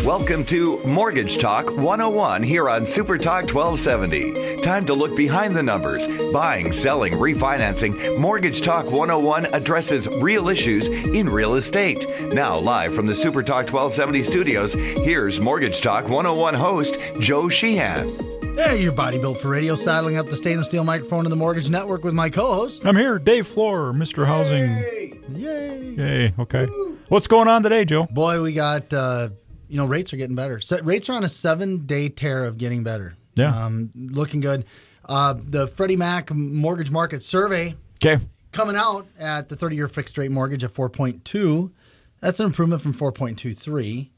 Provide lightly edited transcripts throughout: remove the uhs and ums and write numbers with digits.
Welcome to Mortgage Talk 101 here on Super Talk 1270. Time to look behind the numbers. Buying, selling, refinancing. Mortgage Talk 101 addresses real issues in real estate. Now, live from the Super Talk 1270 studios, here's Mortgage Talk 101 host, Joe Sheehan. Hey, your body built for radio, saddling up the stainless steel microphone in the Mortgage Network with my co-host. I'm here, Dave Flohr, Mr. Housing. Yay. Yay, okay. What's going on today, Joe? Boy, we got, rates are getting better. Rates are on a 7-day tear of getting better. Yeah. Looking good. The Freddie Mac Mortgage Market Survey coming out at the 30-year fixed rate mortgage at 4.2. That's an improvement from 4.23.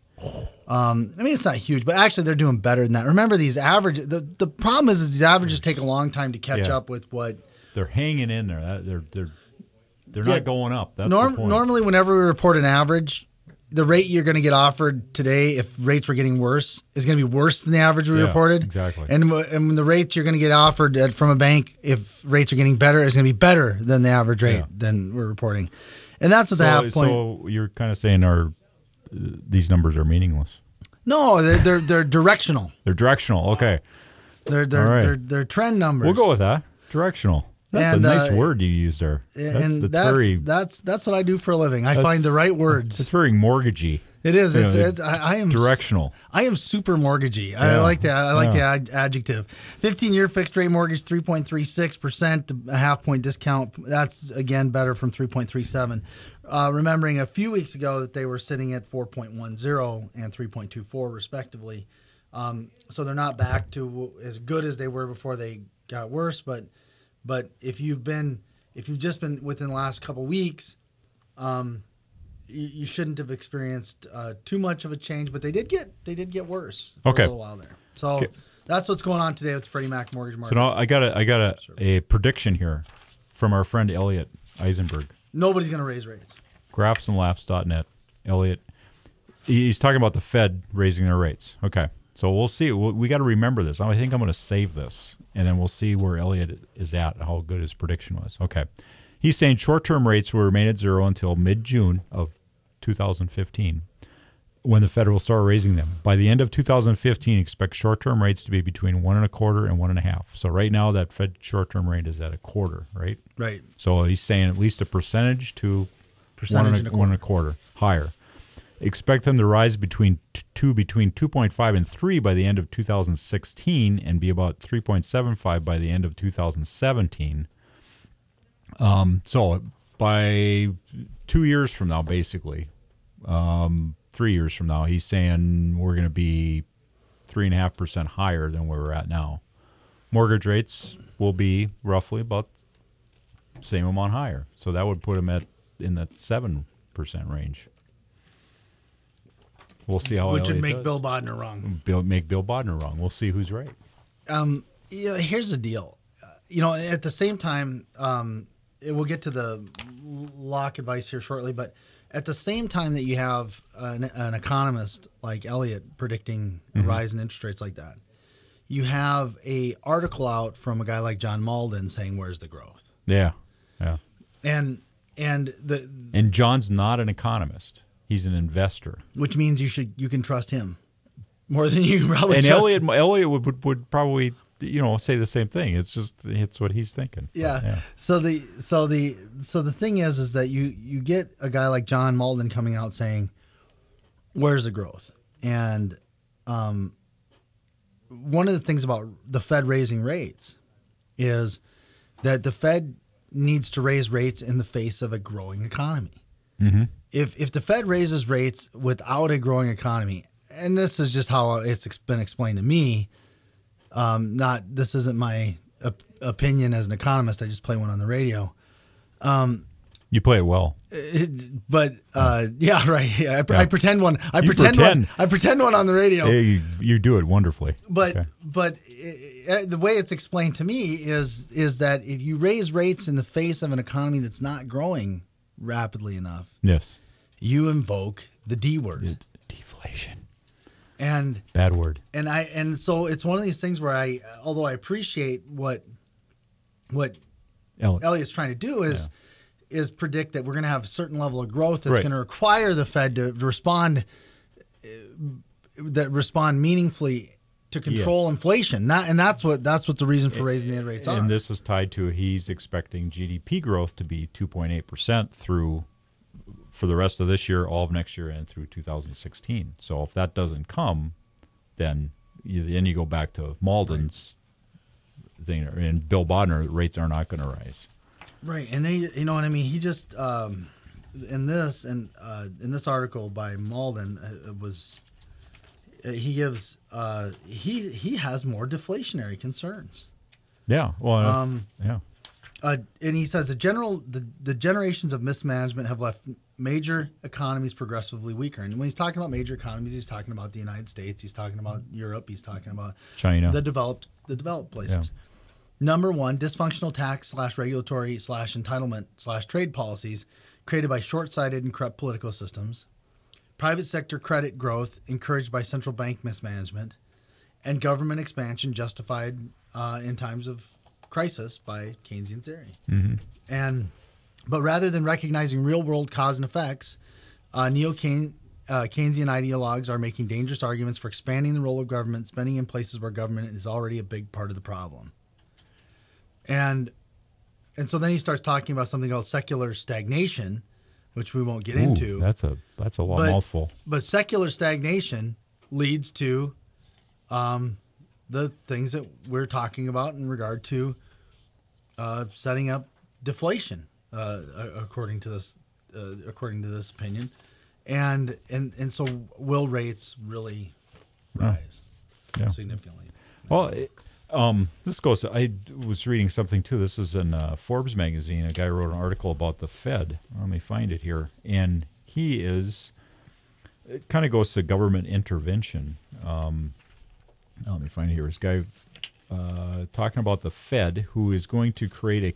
It's not huge, but actually they're doing better than that. Remember, these averages, the problem is these averages take a long time to catch up with what... They're hanging in there. They're not going up. That's the point. Normally, whenever we report an average, the rate you're going to get offered today, if rates were getting worse, is going to be worse than the average we reported. Exactly. And the rates you're going to get offered from a bank, if rates are getting better, is going to be better than the average rate than we're reporting. And that's what the half point... So you're kind of saying these numbers are meaningless? No, they're directional. They're directional. Okay. They're trend numbers. We'll go with that. Directional. That's a nice word you use there. That's what I do for a living. I find the right words. It's very mortgagey. It is. I am directional. I am super mortgagey. I like that. I like the adjective. 15-year fixed rate mortgage, 3.36%, a half point discount. That's again better from 3.37. Remembering a few weeks ago that they were sitting at 4.10 and 3.24 respectively. So they're not back to as good as they were before they got worse. But if you've just been within the last couple weeks, you shouldn't have experienced too much of a change. But they did get worse for a little while there. So that's what's going on today with the Freddie Mac mortgage market. So now I got a prediction here from our friend Elliot Eisenberg. Nobody's going to raise rates. Graphsandlaughs.net. Elliot, he's talking about the Fed raising their rates. Okay, so we'll see. We got to remember this. I think I'm going to save this, and then we'll see where Elliot is at, how good his prediction was. Okay, he's saying short-term rates will remain at zero until mid-June of 2015, when the Fed will start raising them. By the end of 2015, expect short-term rates to be between 1.25% and 1.5%. So right now, that Fed short-term rate is at 1/4, right? Right. So he's saying at least a percentage to 1.25% higher. Expect them to rise between 2.5 and 3 by the end of 2016 and be about 3.75 by the end of 2017. So by 2 years from now, basically, 3 years from now, he's saying we're going to be 3.5% higher than where we're at now. Mortgage rates will be roughly about the same amount higher. So that would put them in the 7% range. We'll see how Which would make Bill Bodner wrong. Make Bill Bodner wrong. We'll see who's right. Here's the deal. At the same time, we'll get to the lock advice here shortly, but at the same time that you have an economist like Elliott predicting a rise in interest rates like that, you have a article out from a guy like John Malden saying, "Where's the growth?" Yeah. And John's not an economist; he's an investor, which means you can trust him more than you probably. And Elliott would probably say the same thing. It's what he's thinking. Yeah. So the thing is that you get a guy like John Malden coming out saying, "Where's the growth?" And one of the things about the Fed raising rates is that the Fed needs to raise rates in the face of a growing economy. Mm-hmm. If the Fed raises rates without a growing economy, and this is just how it's been explained to me. This isn't my opinion as an economist. I just play one on the radio. You play it well. Yeah, right. Yeah, I pretend one. I pretend one on the radio. Hey, you do it wonderfully. But the way it's explained to me is that if you raise rates in the face of an economy that's not growing rapidly enough, yes, you invoke the D word, deflation. And bad word. And so it's one of these things where although I appreciate what Elliott's trying to do is predict that we're going to have a certain level of growth that's going to require the Fed to respond that respond meaningfully to control inflation. That's what the reason for raising the rates are. And this is tied to he's expecting GDP growth to be 2.8% for the rest of this year, all of next year, and through 2016. So if that doesn't come, then you go back to Malden's thing, and Bill Bodner, rates are not going to rise. Right, and they, you know what I mean. He just in this article by Malden was he gives he has more deflationary concerns. Yeah, well, yeah. And he says the generations of mismanagement have left major economies progressively weaker. And when he's talking about major economies, he's talking about the United States, he's talking about Europe, he's talking about China, the developed places. Yeah. Number one, dysfunctional tax / regulatory / entitlement / trade policies created by short-sighted and corrupt political systems, private sector credit growth encouraged by central bank mismanagement, and government expansion justified in times of crisis by Keynesian theory. Mm-hmm. But rather than recognizing real-world cause and effects, Keynesian ideologues are making dangerous arguments for expanding the role of government, spending in places where government is already a big part of the problem. And so then he starts talking about something called secular stagnation, which we won't get into. That's a long mouthful. But secular stagnation leads to the things that we're talking about in regard to setting up deflation, according to this opinion, and so will rates really rise significantly? Well, this goes. I was reading something too. This is in Forbes magazine. A guy wrote an article about the Fed. Let me find it here, and it kind of goes to government intervention. Let me find it here. This guy talking about the Fed, who is going to create a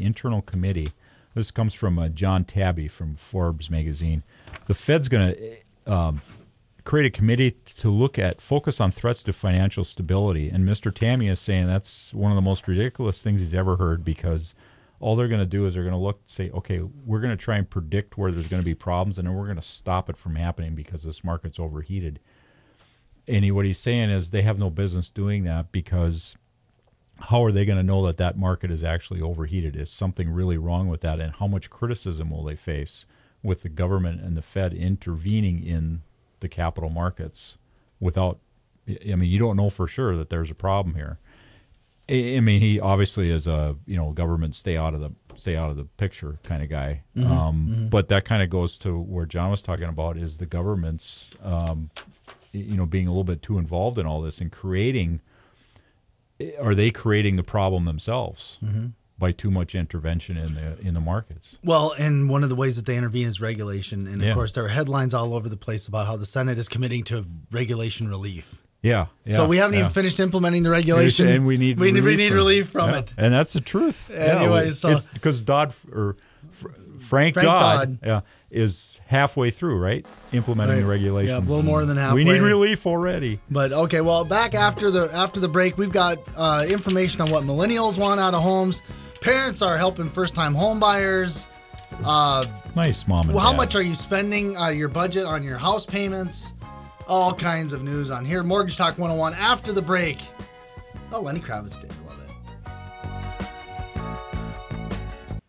internal committee. This comes from John Tabby from Forbes magazine. The Fed's going to create a committee to focus on threats to financial stability. And Mr. Tammy is saying that's one of the most ridiculous things he's ever heard, because all they're going to do is they're going to say, okay, we're going to try and predict where there's going to be problems, and then we're going to stop it from happening because this market's overheated. And what he's saying is they have no business doing that, because how are they going to know that market is actually overheated? Is something really wrong with that? And how much criticism will they face with the government and the Fed intervening in the capital markets without, you don't know for sure that there's a problem here. He obviously is a, government stay out of the picture kind of guy. But that kind of goes to where John was talking about, is the government's, being a little bit too involved in all this and are they creating the problem themselves by too much intervention in the markets? Well, and one of the ways that they intervene is regulation. And of course, there are headlines all over the place about how the Senate is committing to regulation relief. Yeah. So we haven't even finished implementing the regulation, and we need relief from it. And that's the truth. Anyway, it's because Frank Dodd is halfway through, right? Implementing the regulations. Yeah, a little more than halfway. We need relief already. But okay, well, back after the break, we've got information on what millennials want out of homes. Parents are helping first-time home buyers. Nice, Mom and Dad. How much are you spending out of your budget on your house payments? All kinds of news on here. Mortgage Talk 101 after the break. Oh, Lenny Kravitz did. Love it.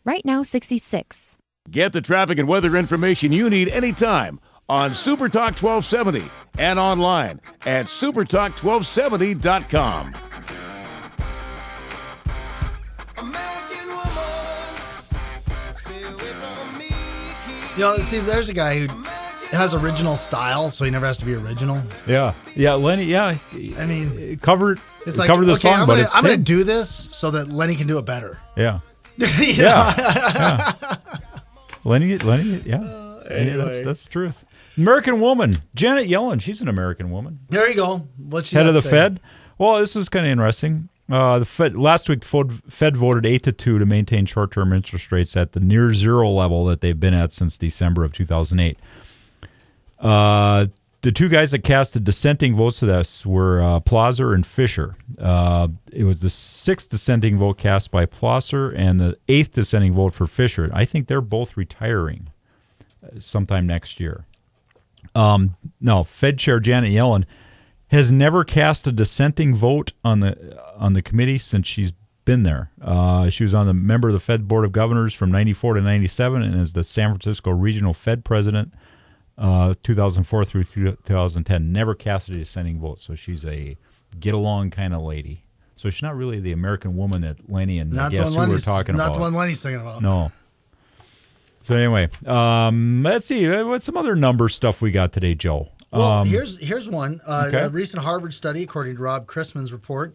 Right now, 66. Get the traffic and weather information you need anytime on Super Talk 1270 and online at supertalk1270.com. See, there's a guy who has original style, so he never has to be original. Yeah, Lenny. Yeah, cover the song, but I'm going to do this so that Lenny can do it better. Yeah. Lenny, anyway. That's the truth. American woman, Janet Yellen. She's an American woman. There you go. What's she head of the Fed? Well, this is kind of interesting. The Fed last week, Fed voted 8-2 to maintain short-term interest rates at the near zero level that they've been at since December of 2008. The two guys that casted dissenting votes to this were Plosser and Fisher. It was the 6th dissenting vote cast by Plosser and the 8th dissenting vote for Fisher. I think they're both retiring sometime next year. No, Fed Chair Janet Yellen has never cast a dissenting vote on the committee since she's been there. She was the member of the Fed Board of Governors from 94 to 97 and is the San Francisco Regional Fed President 2004 through 2010. Never cast a dissenting vote, so she's a get-along kind of lady. So she's not really the American woman that Lenny and I guess who we're talking about. Not the one Lenny's thinking about. No. So anyway, let's see. What's some other number stuff we got today, Joe? Well, here's one. Okay. A recent Harvard study, according to Rob Chrisman's report,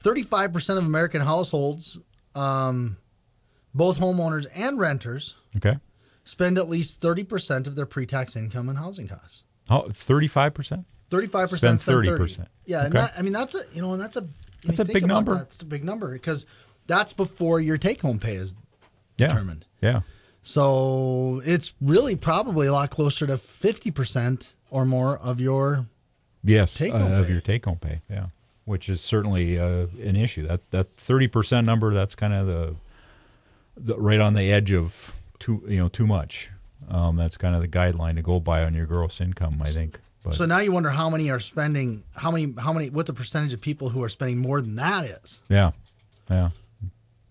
35% of American households, both homeowners and renters, spend at least 30% of their pre-tax income on housing costs. Oh, 35%? 35% spend 30%. Yeah, okay. and that's a big number. That's a big number because that's before your take-home pay is determined. Yeah. So it's really probably a lot closer to 50% or more of your your take-home pay. Yeah, which is certainly an issue. That 30% number, that's kind of the right on the edge of too much. That's kind of the guideline to go by on your gross income, I think. But, so now you wonder how many are spending, what the percentage of people who are spending more than that is. Yeah. Be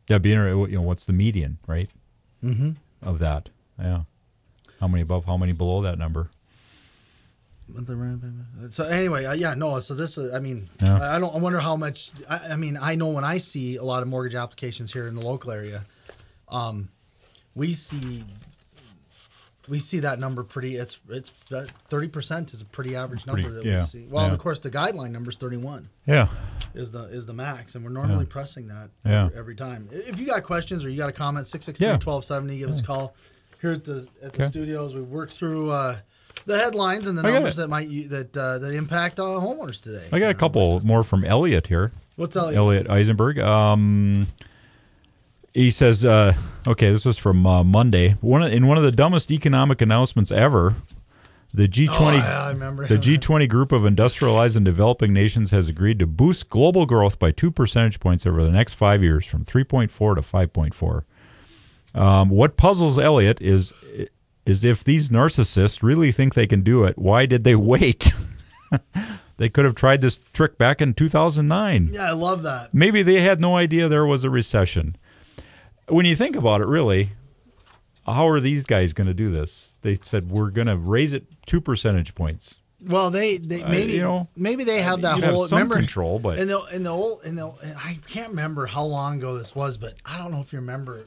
interesting. What's the median, right? Mm-hmm. Of that, yeah. How many above? How many below that number? So anyway, So this is. I wonder how much. I know when I see a lot of mortgage applications here in the local area, we see that number pretty. It's that 30% is a pretty average number that we see. Well, and of course the guideline number is 31. Yeah, is the max, and we're normally pressing that every time. If you got questions or you got a comment, 663-1270, give us a call here at the studios. We work through the headlines and the numbers that impact homeowners today. I got a couple more from Elliot here. What's Elliot? Elliot Eisenberg. He says, this is from Monday. In one of the dumbest economic announcements ever, the G20, the G20 group of industrialized and developing nations has agreed to boost global growth by 2 percentage points over the next 5 years, from 3.4 to 5.4. What puzzles Elliot is if these narcissists really think they can do it, why did they wait? They could have tried this trick back in 2009. Yeah, I love that. Maybe they had no idea there was a recession. When you think about it, really, how are these guys going to do this? They said we're going to raise it 2 percentage points. Well, they maybe they have that whole control, but in the old I can't remember how long ago this was, but I don't know if you remember.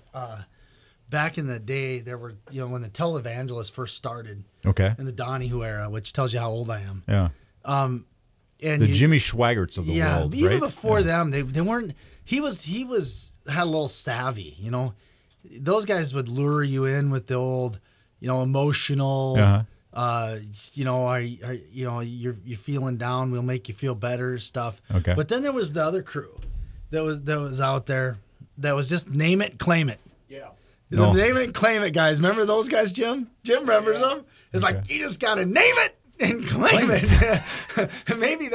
Back in the day, there were when the televangelists first started. Okay. In the Donahue era, which tells you how old I am. Yeah. And the Jimmy Schwaggerts of the world, even right? before them, they weren't. He had a little savvy, Those guys would lure you in with the old, emotional. You're feeling down. We'll make you feel better stuff. Okay. But then there was the other crew that was out there that was just name it, claim it. Yeah. No. Name it, claim it, guys. Remember those guys, Jim? Jim remembers them. It's like you just got to name it and claim it. maybe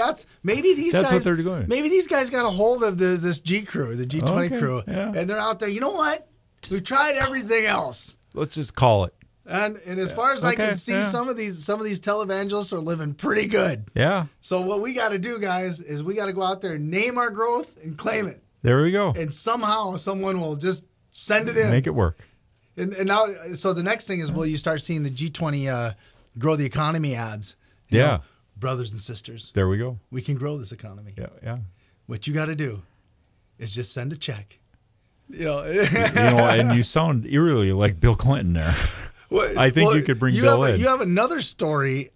these guys. That's what they're doing. Maybe these guys got a hold of this G crew, the G20 crew, and they're out there. You know what? We tried everything else. Let's just call it. And as far as I can see, some of these televangelists are living pretty good. Yeah. So what we got to do, guys, is we got to go out there and name our growth and claim it. There we go. And somehow someone will just send it in. Make it work. And now, so the next thing is, will you start seeing the G20 grow the economy ads? You know, brothers and sisters. There we go. We can grow this economy. Yeah. What you got to do is just send a check. And you sound eerily like Bill Clinton there. I think you could bring Bill in. You have another story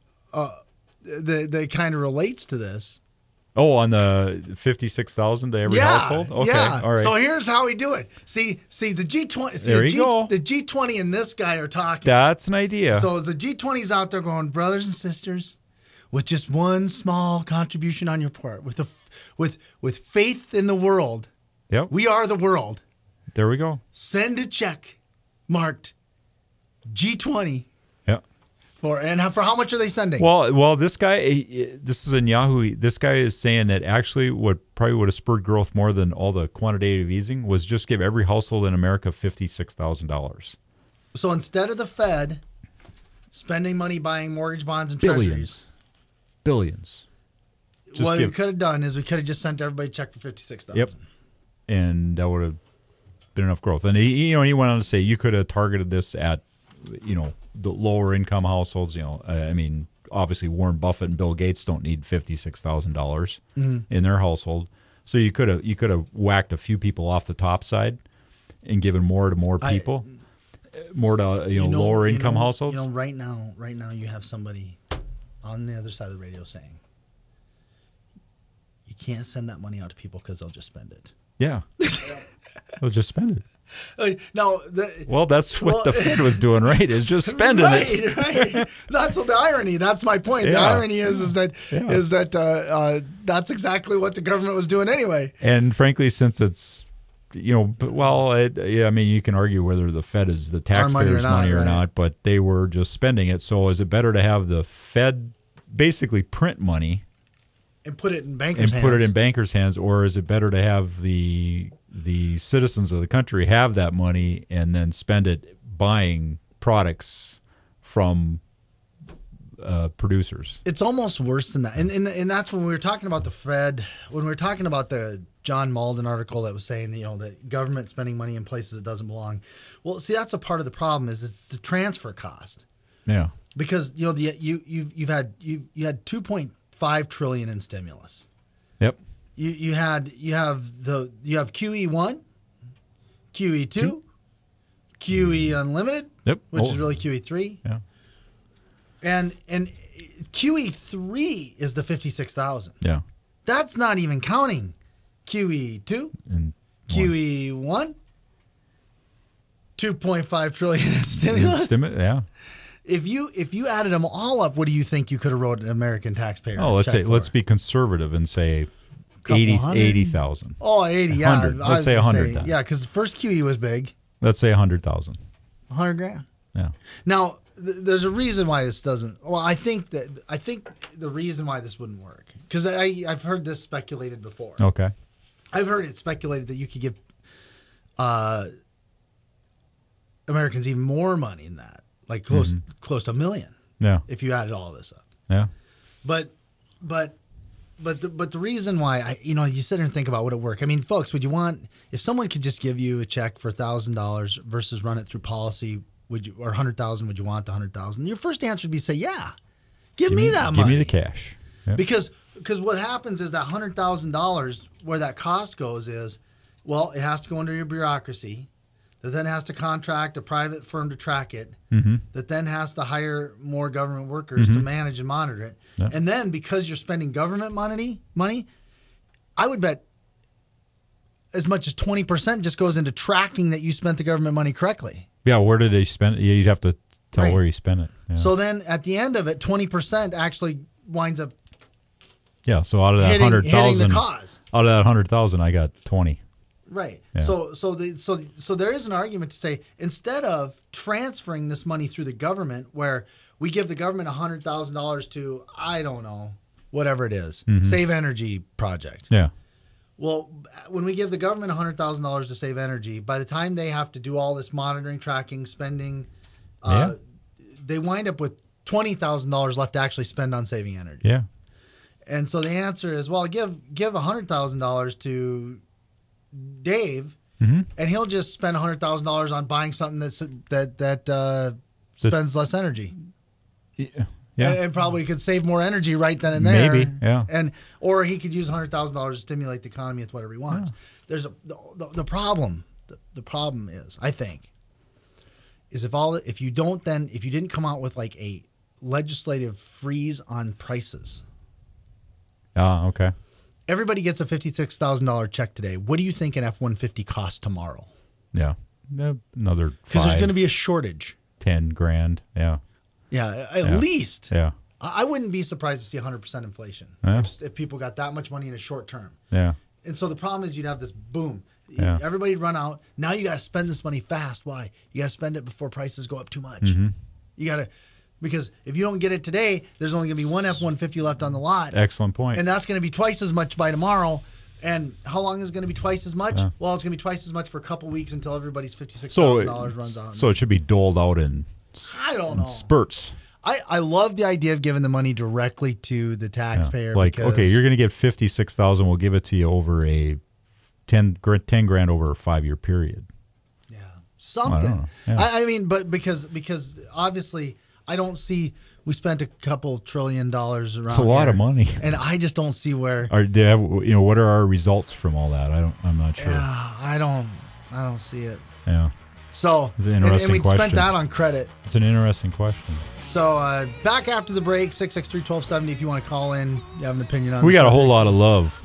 that kind of relates to this. Oh, on the 56,000 to every household? Okay, all right. So here's how we do it. See the G20. The G20 and this guy are talking. That's an idea. So the G20's out there going, brothers and sisters, with just one small contribution on your part, with faith in the world. Yep. We are the world. There we go. Send a check marked G20. Yeah. For how much are they sending? Well, this guy, this is in Yahoo. This guy is saying that actually what probably would have spurred growth more than all the quantitative easing was just give every household in America $56,000. So instead of the Fed Spending money buying mortgage bonds and Billions. Billions. What we could have done is we could have just sent everybody a check for $56,000. Yep. And that would have been enough growth. And he went on to say you could have targeted this at, the lower income households. I mean, obviously Warren Buffett and Bill Gates don't need $56,000 in their household. So you could have whacked a few people off the top side and given more to more people, more to lower income households. Right now you have somebody on the other side of the radio saying you can't send that money out to people because they'll just spend it. Yeah, they'll just spend it. That's what the Fed was doing, right? Is just spending it. Right. That's what the irony. That's my point. Yeah. The irony is that that's exactly what the government was doing anyway. And frankly, since it's you can argue whether the Fed is the taxpayers' money or not, but they were just spending it. So is it better to have the Fed basically print money and put it in bankers' hands, or is it better to have the citizens of the country have that money and then spend it buying products from producers? It's almost worse than that. And that's when we were talking about the Fed, when we were talking about the John Malden article that was saying that government spending money in places it doesn't belong. Well, see, that's a part of the problem is it's the transfer cost. Yeah. Because you had $2.5 trillion in stimulus. Yep. You have QE1, QE2, QE Unlimited, which is really QE3. Yeah. And QE3 is the 56,000. Yeah. That's not even counting QE2, and QE1, 2.5 trillion in stimulus. Yeah. If you added them all up, what do you think you could have wrote an American taxpayer? Oh, let's be conservative and say 80,000. Oh, 80, yeah. Let's say 100,000. Yeah, because the first QE was big. Let's say 100,000. 100 grand. Yeah. Now, there's a reason why this doesn't. Well, I think the reason why this wouldn't work, because I've heard this speculated before. Okay. I've heard it speculated that you could give Americans even more money than that, like close to $1 million. Yeah. If you added all this up. Yeah. But the reason why you sit there and think about would it work? I mean, folks, would you want if someone could just give you a check for $1,000 versus run it through policy? Would you, or 100,000? Would you want the 100,000? Your first answer would be say, yeah, give me that money. Give me the cash. Yep. Because what happens is that $100,000, where that cost goes is, well, it has to go under your bureaucracy, that then has to contract a private firm to track it, that then has to hire more government workers to manage and monitor it. Yeah. And then because you're spending government money, I would bet as much as 20% just goes into tracking that you spent the government money correctly. Yeah, where did they spend it? You'd have to tell where you spent it. Yeah. So then at the end of it, 20% actually winds up so out of that 100,000, hitting the cause. Out of that 100,000, I got 20. Right. Yeah. So there is an argument to say instead of transferring this money through the government, where we give the government $100,000 to, I don't know, whatever it is, Save Energy project. Yeah. Well, when we give the government $100,000 to save energy, by the time they have to do all this monitoring, tracking, spending, they wind up with $20,000 left to actually spend on saving energy. Yeah. And so the answer is, well, give $100,000 to Dave, and he'll just spend $100,000 on buying something that spends less energy. Yeah. And probably could save more energy right then and there. Maybe, yeah. Or he could use $100,000 to stimulate the economy with whatever he wants. Yeah. There's the problem. The problem is, I think, is if you didn't come out with like a legislative freeze on prices. Okay. Everybody gets a $56,000 check today. What do you think an F-150 costs tomorrow? Yeah, another because there's going to be a shortage. 10 grand. Yeah. Yeah, at least. Yeah. I wouldn't be surprised to see 100% inflation if people got that much money in a short term. Yeah. And so the problem is you'd have this boom. Yeah. Everybody'd run out. Now you got to spend this money fast. Why? You got to spend it before prices go up too much. You got to, because if you don't get it today, there's only going to be one F-150 left on the lot. Excellent point. And that's going to be twice as much by tomorrow. And how long is it going to be twice as much? Well, it's going to be twice as much for a couple weeks until everybody's $56,000 runs out. So it should be doled out in I don't in know. spurts. I love the idea of giving the money directly to the taxpayer. Like, because, okay, you're going to get $56,000. We'll give it to you over a 10 grand over a 5-year period. Yeah, something. Yeah. I mean, but because obviously I don't see. We spent a couple $1 trillion around. It's a lot of money, and I just don't see where. What are our results from all that? I'm not sure. Yeah, I don't see it. Yeah. So it's an interesting and we question. spent that on credit. It's an interesting question. So back after the break, 663-1270 if you want to call in, you have an opinion on. We got a whole subject. lot of love.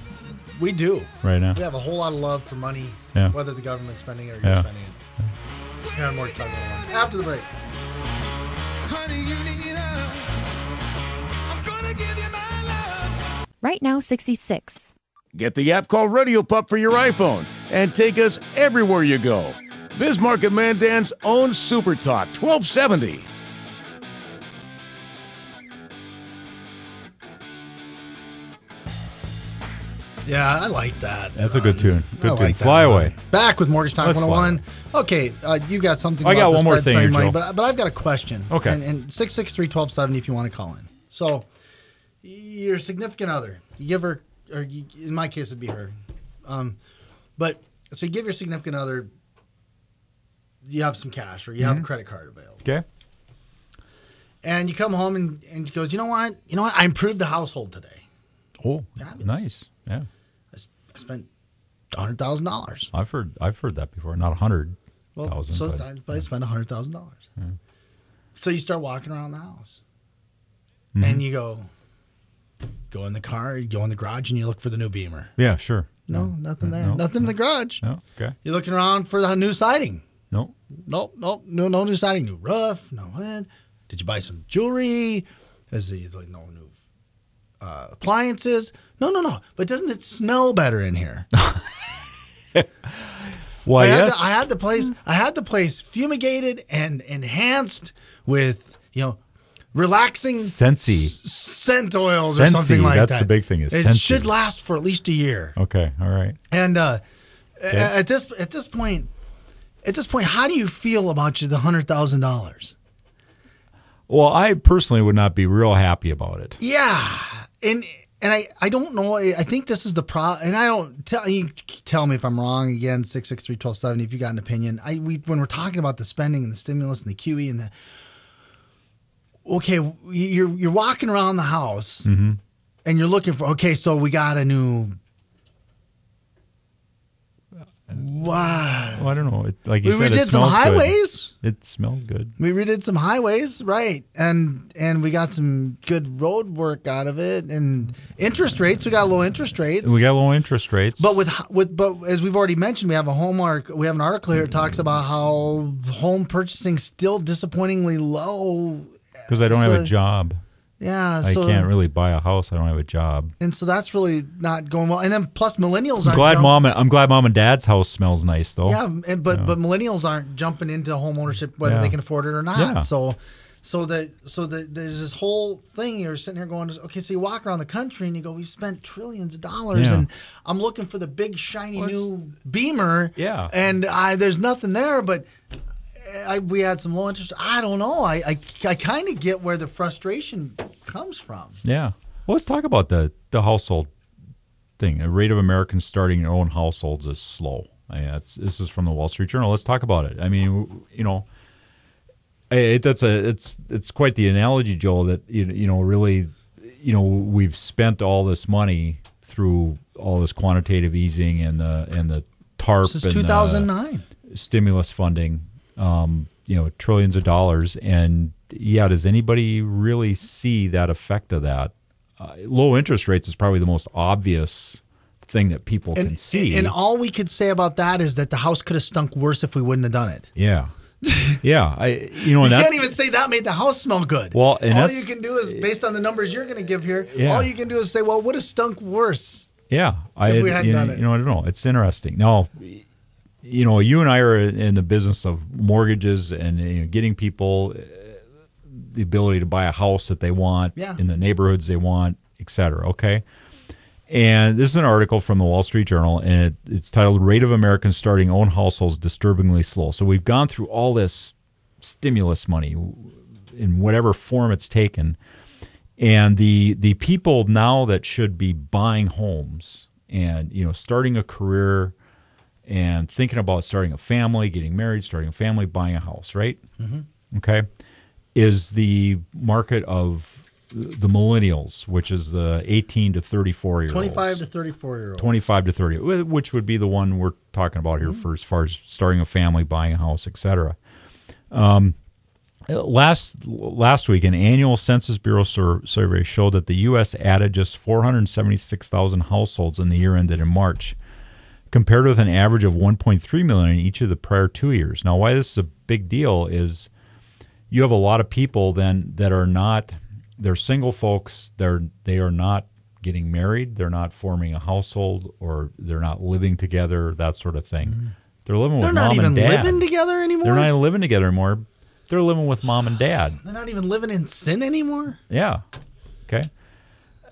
We do right now. We have a whole lot of love for money, whether the government's spending it or you're spending it. Yeah, more to talk about after the break. Honey, you need love. I'm gonna give you my love. Right now, 66. Get the app called Radio Pup for your iPhone and take us everywhere you go. Bismarck and Mandan's own Super Talk 1270. Yeah, I like that. That's a good tune. Good tune. Like Fly away. Back with Mortgage Talk Let's 101. Okay, you got something. I about got the one more spread thing sparing here, money, Joe. but I've got a question. Okay. And 663-1270 if you want to call in. So, your significant other, you give her, or you, in my case it'd be her, but so you give your significant other, you have some cash or you have a credit card available. Okay. And you come home and she goes, you know what? I improved the household today. Oh, Fabulous. nice. Yeah. I spent $100,000. I've heard that before. Not 100,000. Well, so but I spent $100,000. Yeah. So you start walking around the house, Mhm. and you go in the car, you go in the garage, and you look for the new Beamer. Yeah, sure. No, nothing there. No. Nothing in the garage. No. Okay. You're looking around for the new siding. No. Nope. No new siding. New roof. No what? Did you buy some jewelry? Is there like no new appliances? No. But doesn't it smell better in here? Well, yes. I had the place fumigated and enhanced with relaxing Scentsy. scent oils Scentsy, or something like that. that's the big thing is it Scentsy. should last for at least a year. Okay. All right. And at this point, how do you feel about the $100,000? Well, I personally would not be real happy about it. Yeah, and I don't know. I think this is the problem. And I don't tell me if I'm wrong. Again, 663-1270. If you got an opinion, when we're talking about the spending and the stimulus and the QE and the you're walking around the house Mm-hmm. and you're looking for so we got a new. Wow. Well, I don't know. Like you We said, redid it some smells highways. Good. It smelled good. We redid some highways, right? And we got some good road work out of it, and interest rates. We got low interest rates. We got low interest rates. But but as we've already mentioned, we have an article here that talks about how home purchasing still disappointingly low because I don't have a job. Yeah, I can't really buy a house. I don't have a job. And so that's really not going well. And then plus millennials I'm glad mom and dad's house smells nice though. Yeah, but millennials aren't jumping into home ownership whether they can afford it or not. Yeah. So there's this whole thing. You're sitting here going, okay, so you walk around the country and you go, we've spent trillions of dollars, and I'm looking for the big shiny new Beamer. Yeah, and there's nothing there, but. We had some low interest. I don't know. I kind of get where the frustration comes from. Yeah. Well, let's talk about the household thing. The rate of Americans starting their own households is slow. This is from the Wall Street Journal. Let's talk about it. I mean, it's quite the analogy, Joe. That really, we've spent all this money through all this quantitative easing and the TARP since and 2009 stimulus funding. Trillions of dollars, and does anybody really see that effect of that? Low interest rates is probably the most obvious thing that people can see. And all we could say about that is that the house could have stunk worse if we wouldn't have done it. Yeah. Yeah. You can't even say that made the house smell good. Well, and all you can do is, based on the numbers you're going to give here, all you can do is say, well, it would have stunk worse. Yeah. If we hadn't done it. I don't know. It's interesting. Now, you and I are in the business of mortgages and getting people the ability to buy a house that they want in the neighborhoods they want, et cetera. Okay. And this is an article from the Wall Street Journal, and it's titled "Rate of Americans Starting Own Households Disturbingly Slow." So we've gone through all this stimulus money in whatever form it's taken. And the people now that should be buying homes and, starting a career and thinking about starting a family, getting married, starting a family, buying a house, right? Mm-hmm. Okay. Is the market of the millennials, which is the 18 to 34-year-olds. 25 to 34-year-olds. 25 to 30, which would be the one we're talking about here for as far as starting a family, buying a house, etc. Last week, an annual Census Bureau survey showed that the U.S. added just 476,000 households in the year ended in March, compared with an average of 1.3 million in each of the prior 2 years. Now, why this is a big deal is you have a lot of people then that are not, they're single folks, they are not getting married, they're not forming a household, or they're not living together, that sort of thing. Mm-hmm. They're living with mom and dad. They're not even living together anymore? They're not even living together anymore. They're living with mom and dad. They're not even living in sin anymore? Yeah. Okay.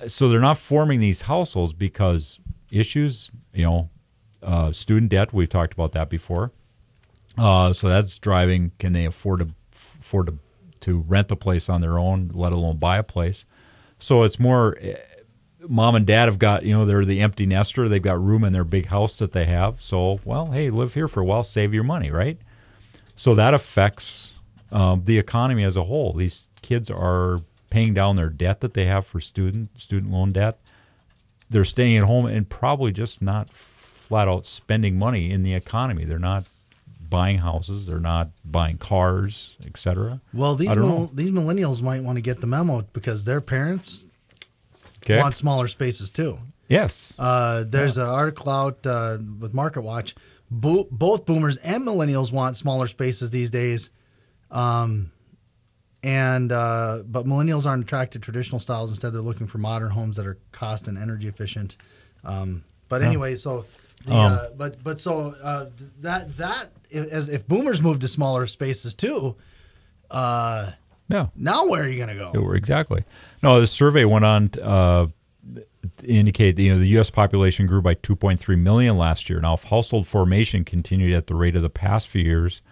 So they're not forming these households because issues, student debt, we've talked about that before. So that's driving, can they afford to rent a place on their own, let alone buy a place? So it's more, mom and dad have got, they're the empty nester. They've got room in their big house that they have. So, well, hey, live here for a while, save your money, right? So that affects the economy as a whole. These kids are paying down their debt that they have for student loan debt. They're staying at home and probably just not flat out spending money in the economy. They're not buying houses. They're not buying cars, etc. Well, these millennials might want to get the memo because their parents want smaller spaces too. Yes. There's an article out with Market Watch. Both boomers and millennials want smaller spaces these days. But millennials aren't attracted to traditional styles. Instead, they're looking for modern homes that are cost and energy efficient. Anyway, so if boomers move to smaller spaces too, now where are you going to go? Exactly. No, the survey went on to indicate that, the U.S. population grew by 2.3 million last year. Now, if household formation continued at the rate of the past few years,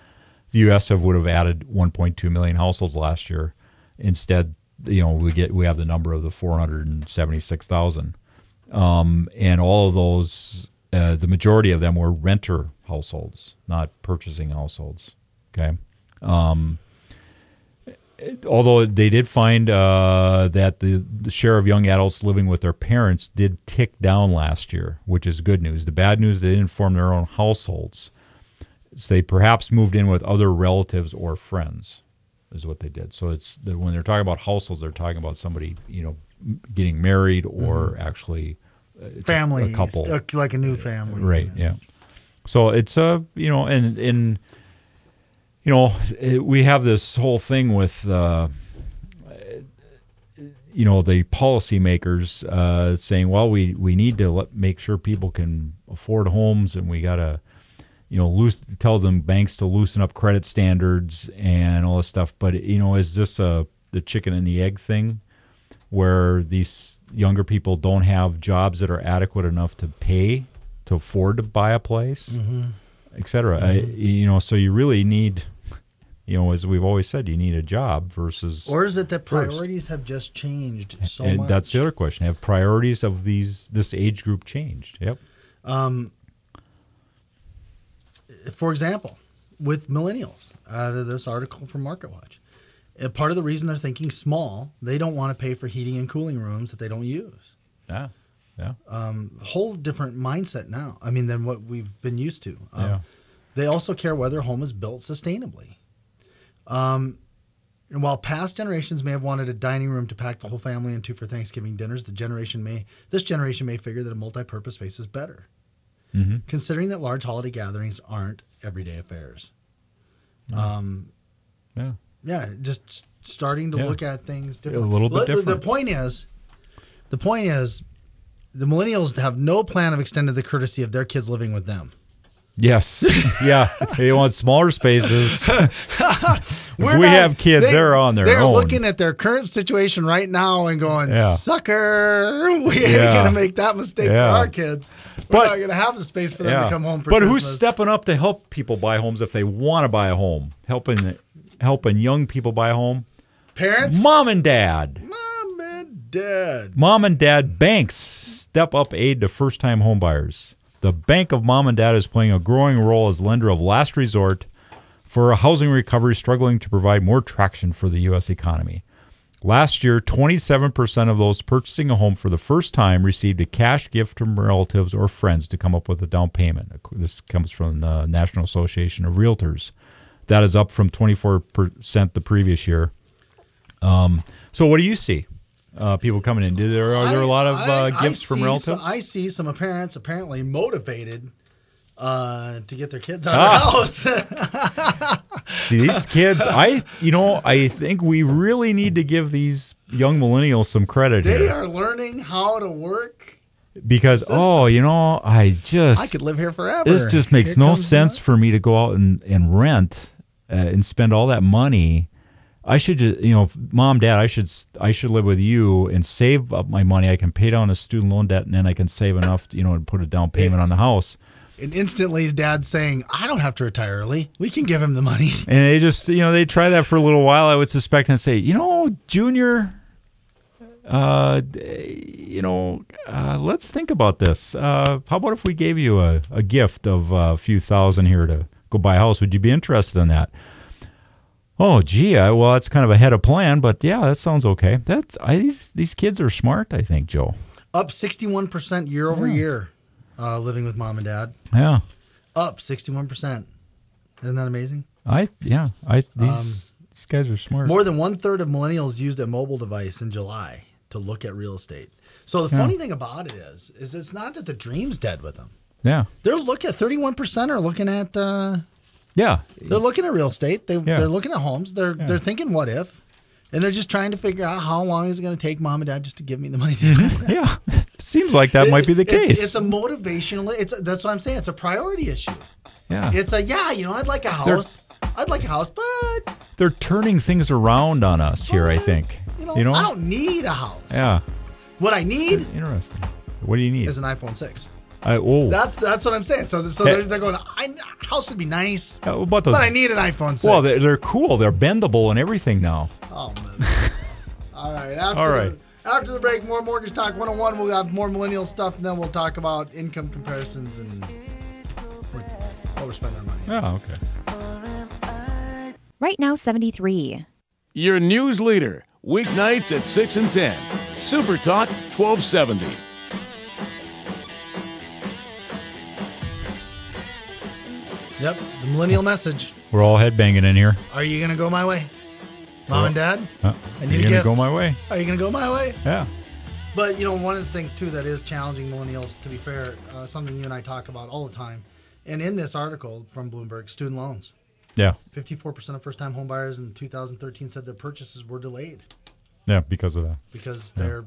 the U.S. would have added 1.2 million households last year. Instead, we have the number of the 476,000, and all of those, the majority of them were renter households, not purchasing households. Okay, although they did find that the share of young adults living with their parents did tick down last year, which is good news. The bad news, they didn't form their own households. So they perhaps moved in with other relatives or friends, is what they did. So when they're talking about households, they're talking about somebody, getting married or actually family, a couple, like a new family, right? Yeah. So it's we have this whole thing with the policymakers saying, well, we need to make sure people can afford homes, and we got to tell them banks to loosen up credit standards and all this stuff. But, is this the chicken and the egg thing where these younger people don't have jobs that are adequate enough to afford to buy a place, et cetera? Mm-hmm. So you really need, as we've always said, you need a job versus. Or is it that priorities have just changed so much? That's the other question. Have priorities of this age group changed? Yep. For example, with millennials, out of this article from Market Watch, part of the reason they're thinking small, they don't want to pay for heating and cooling rooms that they don't use. Yeah. Whole different mindset now, than what we've been used to. They also care whether a home is built sustainably. And while past generations may have wanted a dining room to pack the whole family into for Thanksgiving dinners, this generation may figure that a multi-purpose space is better. Mm-hmm. Considering that large holiday gatherings aren't everyday affairs. Just starting to look at things differently. A little bit different. The point is, the millennials have no plan of extending the courtesy of their kids living with them. Yes. Yeah. They want smaller spaces. If we have kids, they're on their own. They're looking at their current situation right now and going, sucker, we ain't going to make that mistake for our kids. We're not going to have the space for them to come home for Christmas. Who's stepping up to help people buy homes if they want to buy a home? Helping helping young people buy a home? Parents? Mom and dad. Mom and dad. Mom and dad banks step up aid to first-time home buyers. The Bank of Mom and Dad is playing a growing role as lender of last resort for a housing recovery struggling to provide more traction for the U.S. economy. Last year, 27% of those purchasing a home for the first time received a cash gift from relatives or friends to come up with a down payment. This comes from the National Association of Realtors. That is up from 24% the previous year. So what do you see? People coming in. Are there a lot of gifts from relatives? I see some parents apparently motivated to get their kids out of the house. See, these kids, I think we really need to give these young millennials some credit here. They are learning how to work. Because, I could live here forever. This just makes no sense for me to go out and rent and spend all that money. I should just, Mom, Dad, I should live with you and save up my money. I can pay down a student loan debt, and then I can save enough, to put a down payment on the house. And instantly, his dad's saying, "I don't have to retire early. We can give him the money." And they just, they try that for a little while, I would suspect, and say, Junior, let's think about this. How about if we gave you a gift of a few thousand here to go buy a house? Would you be interested in that? Oh, gee, well, that's kind of ahead of plan, but yeah, that sounds okay. These kids are smart, I think, Joe. Up 61% year over year, living with mom and dad. Yeah. Up 61%. Isn't that amazing? These guys are smart. More than 1/3 of millennials used a mobile device in July to look at real estate. So the funny thing about it is it's not that the dream's dead with them. Yeah. They're looking at 31% are looking at yeah. They're looking at real estate. They're looking at homes. They're thinking what if, and they're just trying to figure out how long is it going to take mom and dad just to give me the money. Yeah, seems like that might be the case. It's a motivational. That's what I'm saying. It's a priority issue. Yeah, it's I'd like a house. I'd like a house, but they're turning things around on us here. I think. I don't need a house. Yeah. What I need. Interesting. What do you need? Is an iPhone 6. That's what I'm saying. So they're going, house would be nice, but I need an iPhone 6. Well, they're cool. They're bendable and everything now. Oh, man. All right. After the break, more Mortgage Talk 101. We'll have more millennial stuff, and then we'll talk about income comparisons and what we're spending our money on. Oh, okay. Right now, 73. Your news leader, weeknights at 6 and 10. Super Talk 1270. Yep, the millennial message. We're all headbanging in here. Are you going to go my way? Mom and Dad? I need a gift. Go my way? Are you going to go my way? Yeah. But, one of the things, too, that is challenging millennials, to be fair, something you and I talk about all the time, and in this article from Bloomberg, student loans. Yeah. 54% of first-time homebuyers in 2013 said their purchases were delayed. Yeah, because of that. Because they've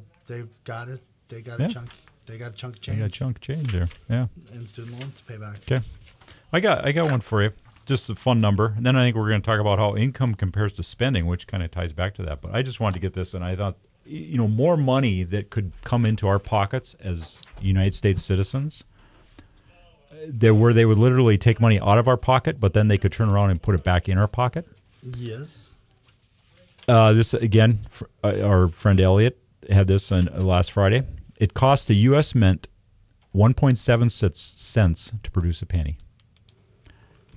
got it. They got a chunk. They got a chunk of change. They got a chunk of change there. Yeah. And student loans to pay back. Okay. I got one for you. Just a fun number. And then I think we're going to talk about how income compares to spending, which kind of ties back to that. But I just wanted to get this, and I thought, more money that could come into our pockets as United States citizens, where they would literally take money out of our pocket, but then they could turn around and put it back in our pocket. Yes. This, again, our friend Elliot had this on last Friday. It cost the U.S. Mint 1.76 cents to produce a penny.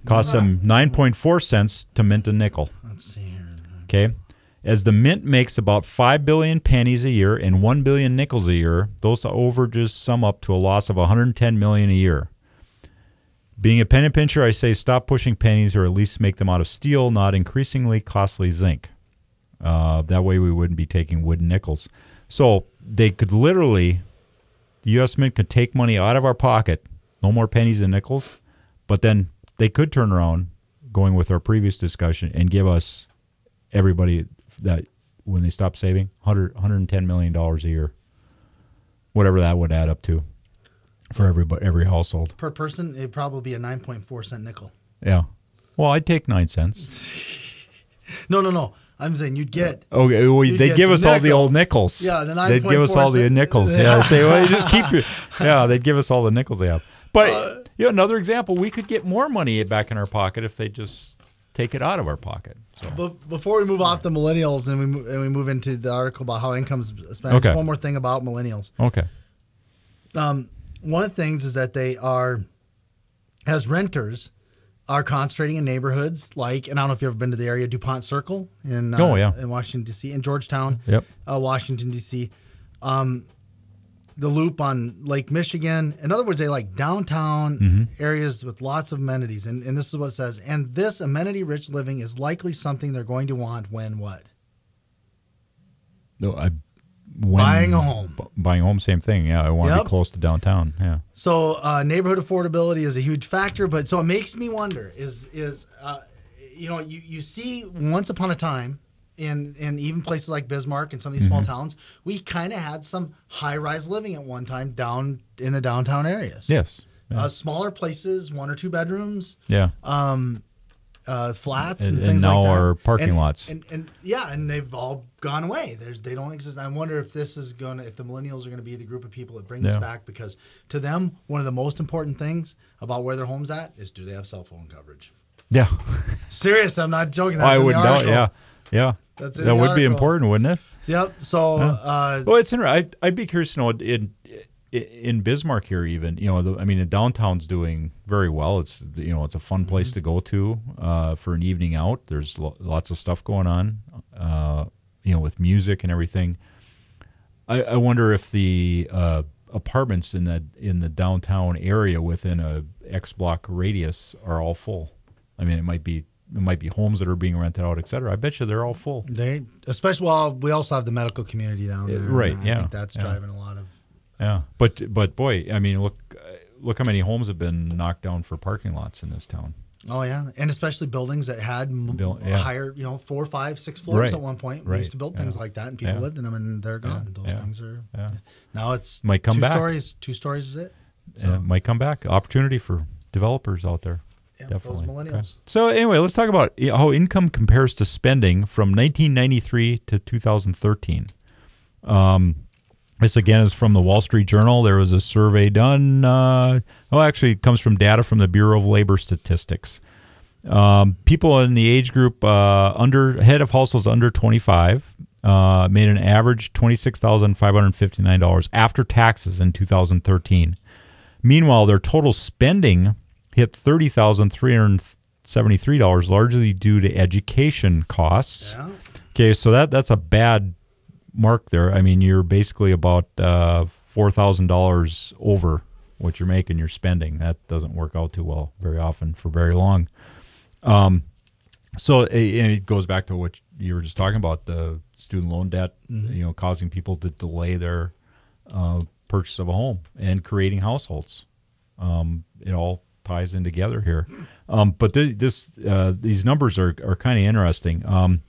Costs them 9.4 cents to mint a nickel. Let's see here. Okay. As the mint makes about 5 billion pennies a year and 1 billion nickels a year, those overages sum up to a loss of 110 million a year. Being a penny pincher, I say stop pushing pennies, or at least make them out of steel, not increasingly costly zinc. That way we wouldn't be taking wooden nickels. So they could literally, the U.S. Mint could take money out of our pocket, no more pennies and nickels, but then they could turn around, going with our previous discussion, and give us, everybody, that when they stop saving, $110 million a year. Whatever that would add up to for every household. Per person, it'd probably be a 9.4 cent nickel. Yeah. Well, I'd take 9 cents. No. I'm saying you'd get. Okay, well, they'd give us all the old nickels. Yeah, the 9.4 they'd give us all the nickels. Yeah, say, well, you just keep it. Yeah, they'd give us all the nickels they have. But another example, we could get more money back in our pocket if they just take it out of our pocket. So Before we move off the millennials and we move into the article about how income's spent, Okay. just one more thing about millennials. okay. One of the things is that they are, as renters, are concentrating in neighborhoods like, and I don't know if you've ever been to the area, DuPont Circle in in Washington, D.C., in Georgetown, Yep. Washington, D.C., the Loop on Lake Michigan. In other words, they like downtown areas with lots of amenities. And this is what it says. And this amenity-rich living is likely something they're going to want when what? No, Buying a home. Buying a home, same thing. Yeah, I want to Yep. be close to downtown. Yeah. So neighborhood affordability is a huge factor, but so it makes me wonder is you see once upon a time in even places like Bismarck and some of these small towns, we kind of had some high-rise living at one time down in the downtown areas. Yes. Yeah. Smaller places, 1 or 2 bedrooms, yeah. flats, And and things now like that. are parking lots. And they've all gone away. They don't exist. I wonder if if the millennials are going to be the group of people that bring this back, because to them, one of the most important things about where their home's at is, do they have cell phone coverage? Yeah. Serious, I'm not joking. That's I in would the know. article. Yeah. Yeah. That's in that the would be article. important, wouldn't it? Yep. So, Well, it's interesting. I'd be curious to know in Bismarck here, even the downtown's doing very well. It's it's a fun place to go to for an evening out. There's lots of stuff going on, with music and everything. I wonder if the apartments in the downtown area within a X block radius are all full. I mean, it might be homes that are being rented out, et cetera. I bet you they're all full. especially we also have the medical community down there. Right. I Yeah. think that's driving a lot of. Yeah, but boy, I mean, look how many homes have been knocked down for parking lots in this town. Oh yeah, and especially buildings that had higher, 4, 5, 6 floors Right. at one point. We Right. used to build things like that, and people Yeah. lived in them, and they're gone. Those Yeah. things are. Yeah. Now it's Might come 2 back. stories. 2 stories is it? So, might come back. Opportunity for developers out there. Yeah, Definitely. those millennials. Okay. So anyway, let's talk about how income compares to spending from 1993 to 2013. This again is from the Wall Street Journal. There was a survey done. Actually, it comes from data from the Bureau of Labor Statistics. People in the age group head of households under 25 made an average $26,559 after taxes in 2013. Meanwhile, their total spending hit $30,373, largely due to education costs. Yeah. Okay, so that's a bad mark there. I mean, you're basically about $4,000 over what you're making, you're spending. That doesn't work out too well very often for very long. So it goes back to what you were just talking about, the student loan debt, causing people to delay their purchase of a home and creating households. It all ties in together here. But these numbers are kind of interesting.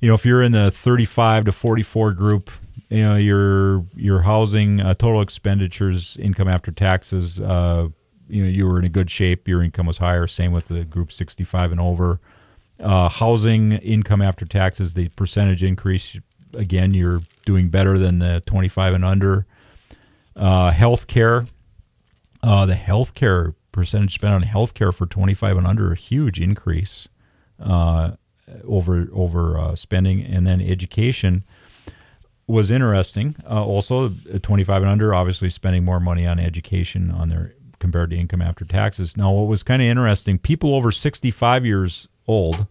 If you're in the 35 to 44 group, your housing total expenditures, income after taxes, you were in a good shape. Your income was higher. Same with the group 65 and over. Housing income after taxes, the percentage increase, again, you're doing better than the 25 and under. Healthcare, the healthcare percentage spent on healthcare for 25 and under, a huge increase over spending. And then education was interesting. Also, 25 and under, obviously spending more money on education on their compared to income after taxes. Now, what was kind of interesting, people over 65 years old,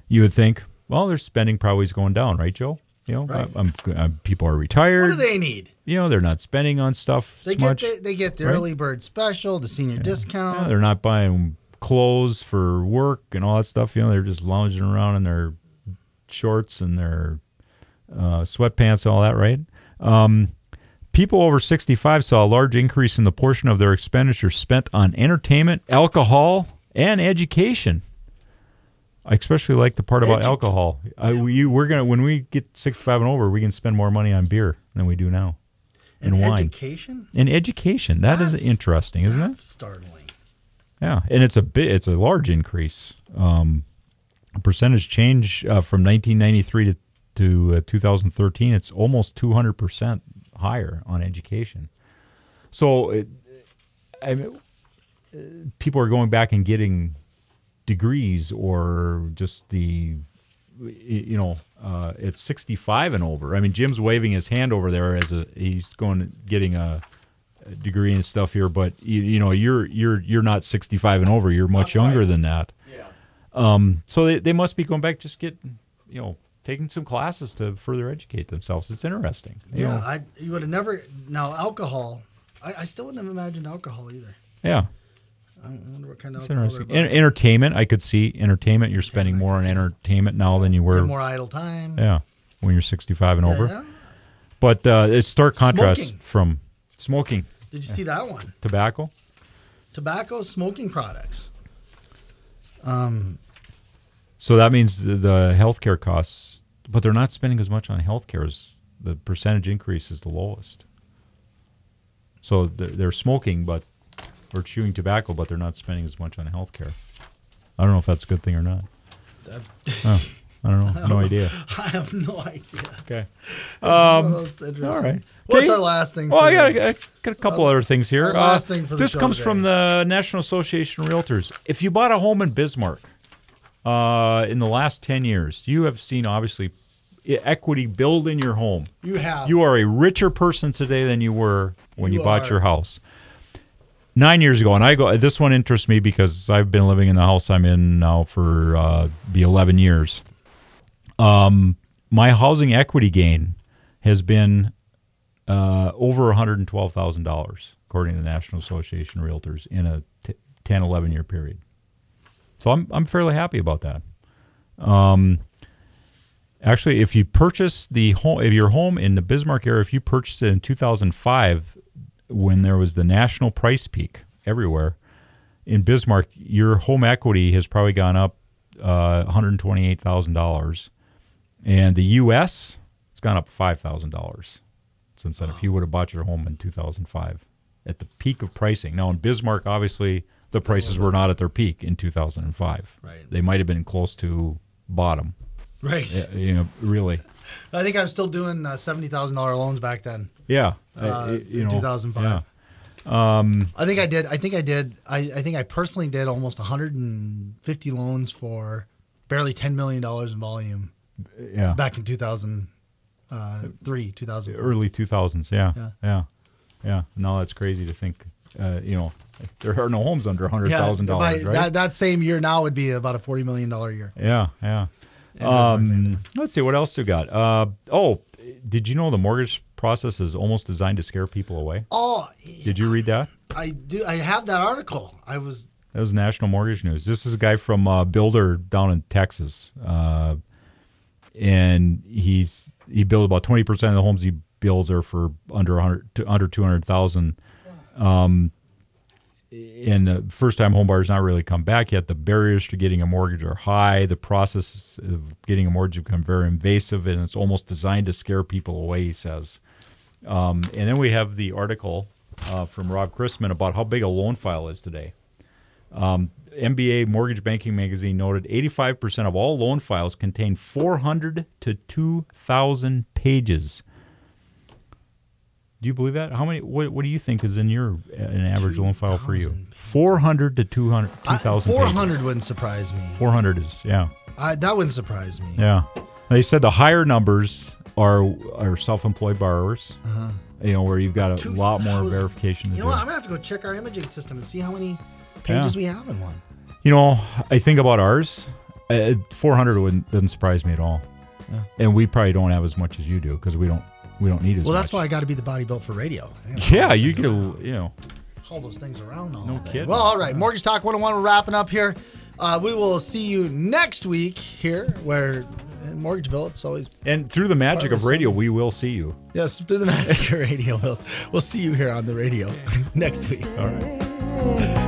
you would think, well, their spending probably is going down, right, Joe? Right. People are retired. What do they need? They're not spending on stuff They as much. they get the right? early bird special, the senior discount. Yeah, they're not buying clothes for work and all that stuff. They're just lounging around in their shorts and their sweatpants and all that, right? People over 65 saw a large increase in the portion of their expenditure spent on entertainment, alcohol, and education. I especially like the part about alcohol. We're gonna, when we get 65 and over, we can spend more money on beer than we do now, and wine. Education? And education. That's interesting, isn't it? That's startling. Yeah, and it's a large increase. Percentage change from 1993 to 2013. It's almost 200% higher on education. So, people are going back and getting degrees or just the, it's 65 and over. I mean, Jim's waving his hand over there he's getting a degree and stuff here, but you're not 65 and over. You're much younger than that. Yeah. So they must be going back, just taking some classes to further educate themselves. It's interesting. You would have never. Now alcohol, I still wouldn't have imagined alcohol either. Yeah. I wonder what kind of It's alcohol. interesting. Entertainment, I could see entertainment. You're spending more on entertainment now than you were. More idle time. Yeah, when you're 65 and over. Yeah. But it's stark contrast Smoking. from smoking. Did you see that one? Tobacco. Smoking products. So that means the healthcare costs, but they're not spending as much on healthcare as the percentage increase is the lowest. So they're smoking, or chewing tobacco, but they're not spending as much on healthcare. I don't know if that's a good thing or not. I don't know. No idea. I have no idea. Okay. All right. What's Okay. our last thing? Well, I got a couple other things here. Our last thing for the this show comes today. from the National Association of Realtors. If you bought a home in Bismarck in the last 10 years, you have seen, obviously, equity build in your home. You have. You are a richer person today than you were when you bought are. your house. 9 years ago, and this one interests me because I've been living in the house I'm in now for be 11 years. My housing equity gain has been over $112,000, according to the National Association of Realtors, in a 10, 11-year period. So I'm fairly happy about that. Actually, if you purchase your home in the Bismarck area, if you purchased it in 2005, when there was the national price peak everywhere, in Bismarck, your home equity has probably gone up $128,000. And the U.S., it's gone up $5,000 since then, if you would have bought your home in 2005 at the peak of pricing. Now, in Bismarck, obviously, the prices were not at their peak in 2005. Right. They might have been close to bottom. Right. Really. I think I was still doing $70,000 loans back then. Yeah. In 2005. Yeah. I think I personally did almost 150 loans for barely $10 million in volume. Yeah. Back in 2003, 2004. Early 2000s. Yeah. No, that's crazy to think. There are no homes under $100,000. Right. That same year now would be about a $40 million year. Yeah. Let's see what else we got. Did you know the mortgage process is almost designed to scare people away? Oh, did you read that? I do. I have that article. That was National Mortgage News. This is a guy from Builder down in Texas, and he built about 20% of the homes he builds are for under 200,000. And the first-time home buyers not really come back yet. The barriers to getting a mortgage are high. The process of getting a mortgage has become very invasive, and it's almost designed to scare people away, he says. And then we have the article from Rob Chrisman about how big a loan file is today. MBA Mortgage Banking Magazine noted 85% of all loan files contain 400 to 2,000 pages. Do you believe that? How many? What do you think is in an average loan file for you? 400 to 2,000. 400 wouldn't surprise me. 400 is that wouldn't surprise me. Yeah. They said the higher numbers are self-employed borrowers. Where you've got a lot more verification to do. I'm gonna have to go check our imaging system and see how many pages we have in one. I think about ours. 400 doesn't surprise me at all. Yeah. And we probably don't have as much as you do because we don't need as much. Well, that's why I got to be the body built for radio. Yeah, you get haul those things around all no day. kidding. Well, all right, Mortgage Talk 101. We're wrapping up here. We will see you next week here, where in Mortgageville it's always. And through the magic of radio, we will see you. Yes, through the magic of radio, we'll see you here on the radio next week. All right.